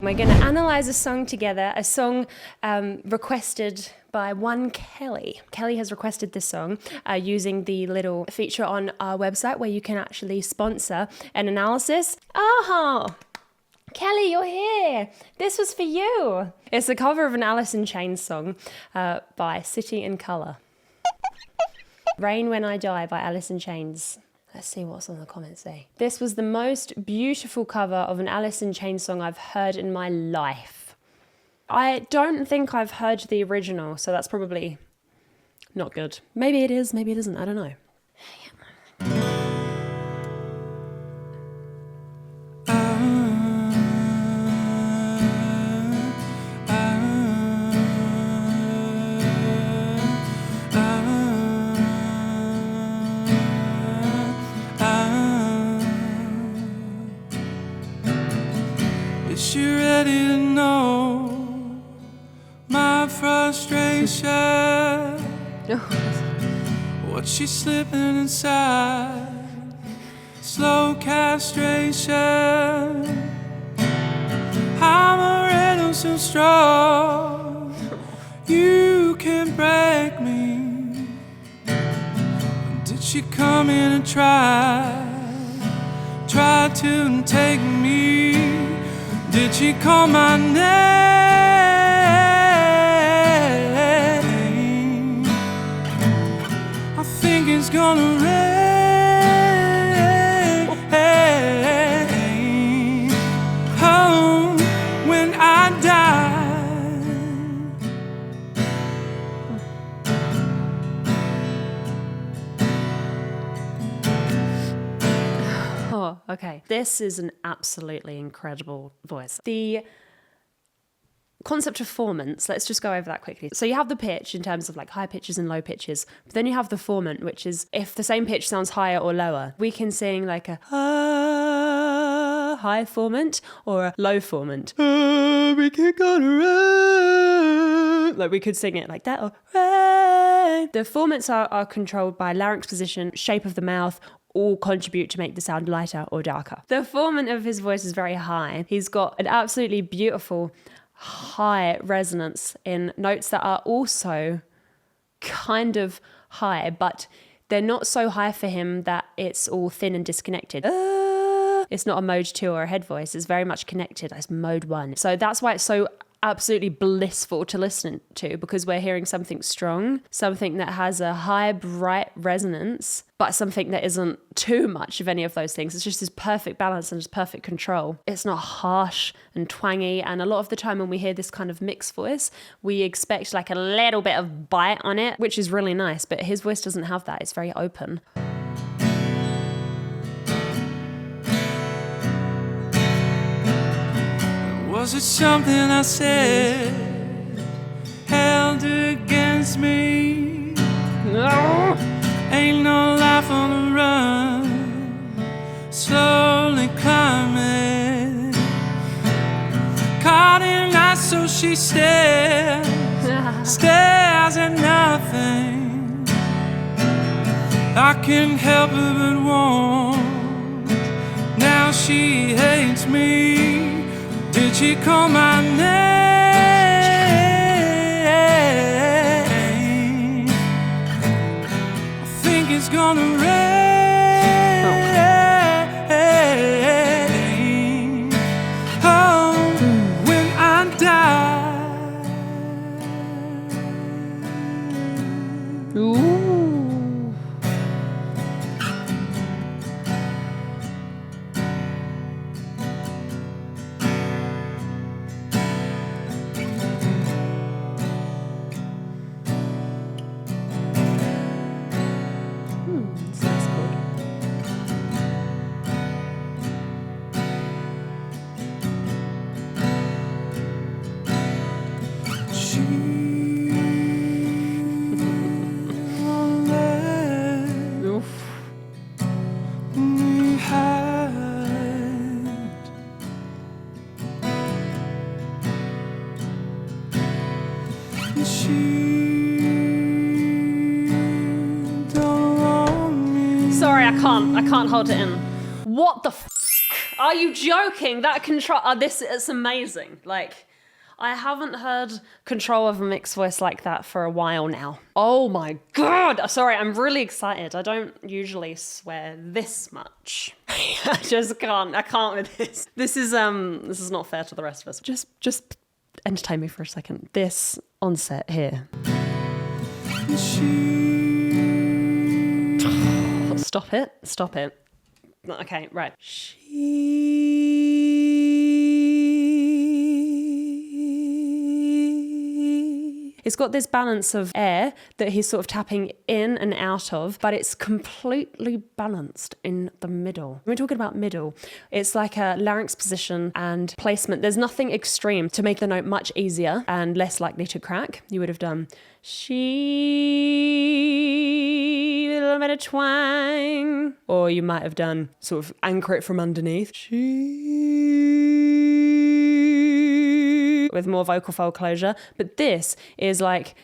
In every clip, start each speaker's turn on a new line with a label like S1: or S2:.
S1: We're going to analyse a song together, a song requested by one Kelly. Kelly has requested this song using the little feature on our website where you can actually sponsor an analysis. Oh, Kelly, you're here. This was for you. It's a cover of an Alice in Chains song by City&Color. Rain When I Die by Alice in Chains. Let's see what's on the comments say. This was the most beautiful cover of an Alice in Chains song I've heard in my life. I don't think I've heard the original, so that's probably not good. Maybe it is, maybe it isn't, I don't know.
S2: Is she ready to know my frustration? What she's slipping inside, slow castration. I'm already so strong, you can't break me. Did she come in and try to take me? Did she call my name? I think it's gonna rain. Oh, when I die.
S1: Oh, okay. This is an absolutely incredible voice. The concept of formants, let's just go over that quickly. So you have the pitch in terms of like high pitches and low pitches, but then you have the formant, which is if the same pitch sounds higher or lower. We can sing like a high formant or a low formant. We can go to rain. Like we could sing it like that or rain. The formants are controlled by larynx position, shape of the mouth, all contribute to make the sound lighter or darker. The formant of his voice is very high. He's got an absolutely beautiful high resonance in notes that are also kind of high, but they're not so high for him that it's all thin and disconnected. It's not a mode 2 or a head voice. It's very much connected as mode 1. So that's why it's so absolutely blissful to listen to, because we're hearing something strong, something that has a high, bright resonance, but something that isn't too much of any of those things. It's just this perfect balance and just perfect control. It's not harsh and twangy, and a lot of the time when we hear this kind of mixed voice, we expect like a little bit of bite on it, which is really nice, but his voice doesn't have that. It's very open.
S2: Was it something I said held against me?
S1: No.
S2: Ain't no life on the run, slowly climbing. Caught in light, so she stares at nothing. I can't help her but want. Now she hates me. Did she call my name? I think it's gonna rain. Oh, when I die.
S1: Ooh. Sorry, I can't hold it in. What the f***? Are you joking? That control, it's amazing. Like, I haven't heard control of a mixed voice like that for a while now. Oh my God. Sorry, I'm really excited. I don't usually swear this much. I just can't. I can't with this. This is not fair to the rest of us. Just entertain me for a second. This onset here. Stop it. Stop it. Okay, right. It's got this balance of air that he's sort of tapping in and out of, but it's completely balanced in the middle. When we're talking about middle, it's like a larynx position and placement. There's nothing extreme to make the note much easier and less likely to crack. You would have done she, a little bit of twang, or you might have done sort of anchor it from underneath. She, with more vocal fold closure. But this is like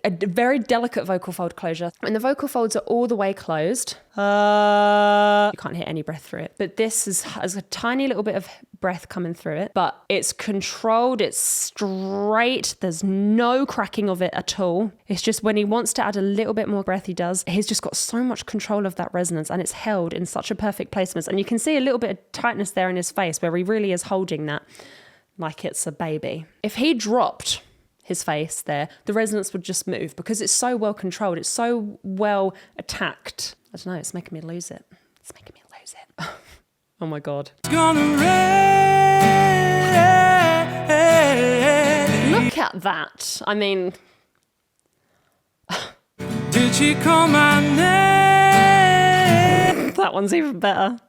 S1: a very delicate vocal fold closure. When the vocal folds are all the way closed, you can't hear any breath through it. But this has a tiny little bit of breath coming through it, but it's controlled, it's straight, there's no cracking of it at all. It's just when he wants to add a little bit more breath, he does. He's just got so much control of that resonance, and it's held in such a perfect placement. And you can see a little bit of tightness there in his face where he really is holding that like it's a baby. If he dropped his face there, the resonance would just move because it's so well controlled. It's so well attacked. I don't know, it's making me lose it. It's making me lose it. Oh my God.
S2: It's gonna rain.
S1: Look at that. I mean...
S2: Did she call my name?
S1: That one's even better.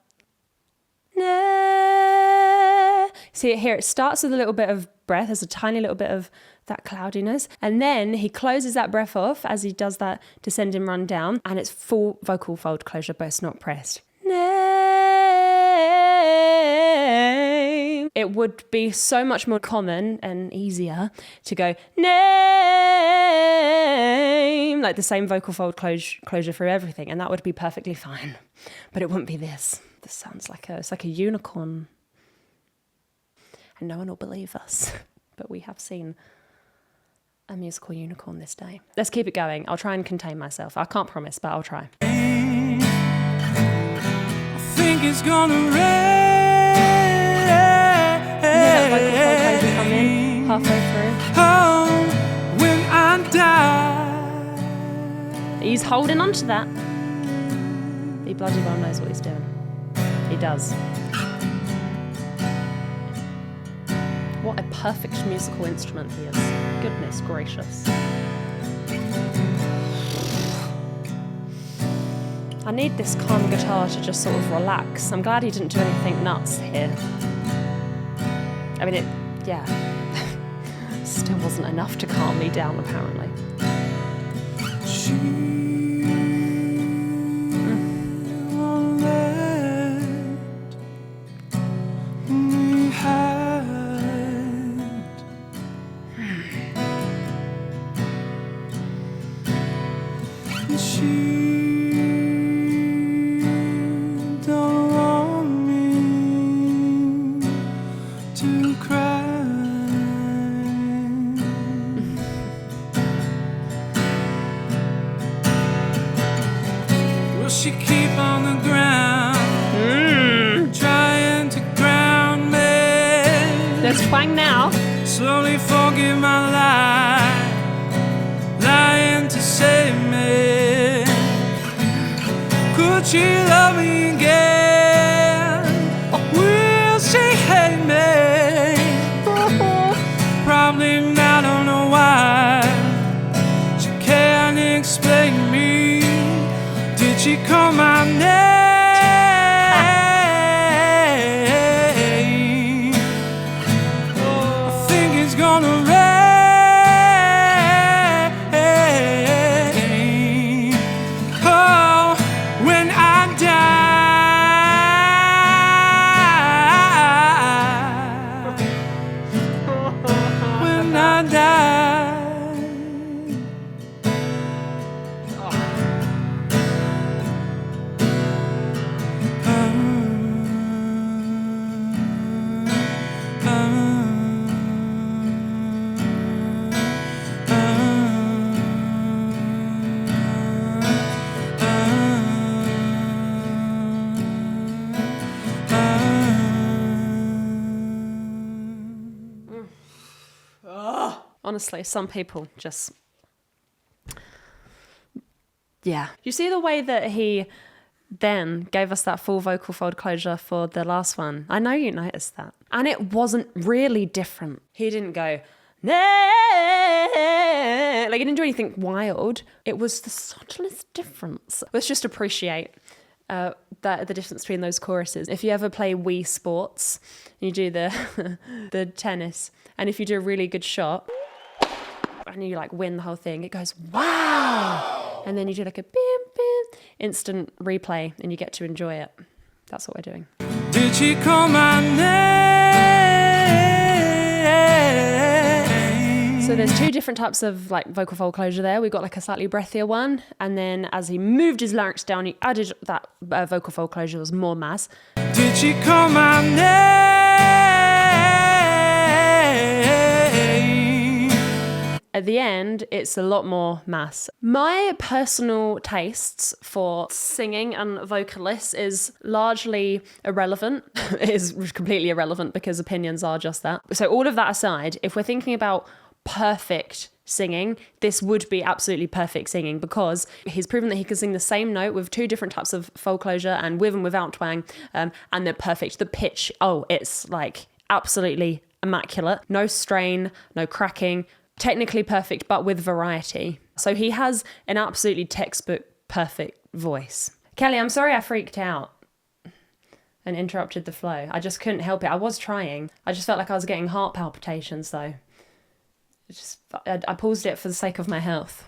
S1: See here, it starts with a little bit of breath. There's a tiny little bit of that cloudiness. And then he closes that breath off as he does that descending run down. And it's full vocal fold closure, but it's not pressed. Name. It would be so much more common and easier to go name, like the same vocal fold closure through everything. And that would be perfectly fine. But it wouldn't be this. This sounds like it's like a unicorn. And no one will believe us, but we have seen a musical unicorn this day. Let's keep it going. I'll try and contain myself. I can't promise, but I'll try.
S2: I think it's gonna rain.
S1: You hear that vocal fold closure come in halfway through?
S2: Oh, when I die.
S1: He's holding on to that. He bloody well knows what he's doing. He does. What a perfect musical instrument he is. Goodness gracious. I need this calm guitar to just sort of relax. I'm glad he didn't do anything nuts here. I mean, still wasn't enough to calm me down, apparently.
S2: She keep on the ground, trying to ground me.
S1: There's twang now.
S2: Slowly forgive my life, lying to save me. Could she love me again? Or will she hate me? Probably not, I don't know why. She can't explain me. Did she call my name? I think it's gonna rain. Oh, when I die. When I die.
S1: Honestly, some people just... Yeah. You see the way that he then gave us that full vocal fold closure for the last one? I know you noticed that. And it wasn't really different. He didn't go, nah! Like, he didn't do anything wild. It was the subtlest difference. Let's just appreciate the difference between those choruses. If you ever play Wii Sports, you do the the tennis, and if you do a really good shot, and you like win the whole thing, it goes, wow! And then you do like a bim, bim, instant replay, and you get to enjoy it. That's what we're doing.
S2: Did she call my name?
S1: So there's two different types of like vocal fold closure there. We've got like a slightly breathier one, and then as he moved his larynx down, he added that vocal fold closure. There was more mass.
S2: Did she call my name?
S1: At the end, it's a lot more mass. My personal tastes for singing and vocalists is largely irrelevant. It is completely irrelevant because opinions are just that. So all of that aside, if we're thinking about perfect singing, this would be absolutely perfect singing because he's proven that he can sing the same note with two different types of fold closure and with and without twang, and they're perfect. The pitch, it's like absolutely immaculate. No strain, no cracking. Technically perfect, but with variety. So he has an absolutely textbook perfect voice. Kelly, I'm sorry I freaked out and interrupted the flow. I just couldn't help it. I was trying. I just felt like I was getting heart palpitations though. I paused it for the sake of my health.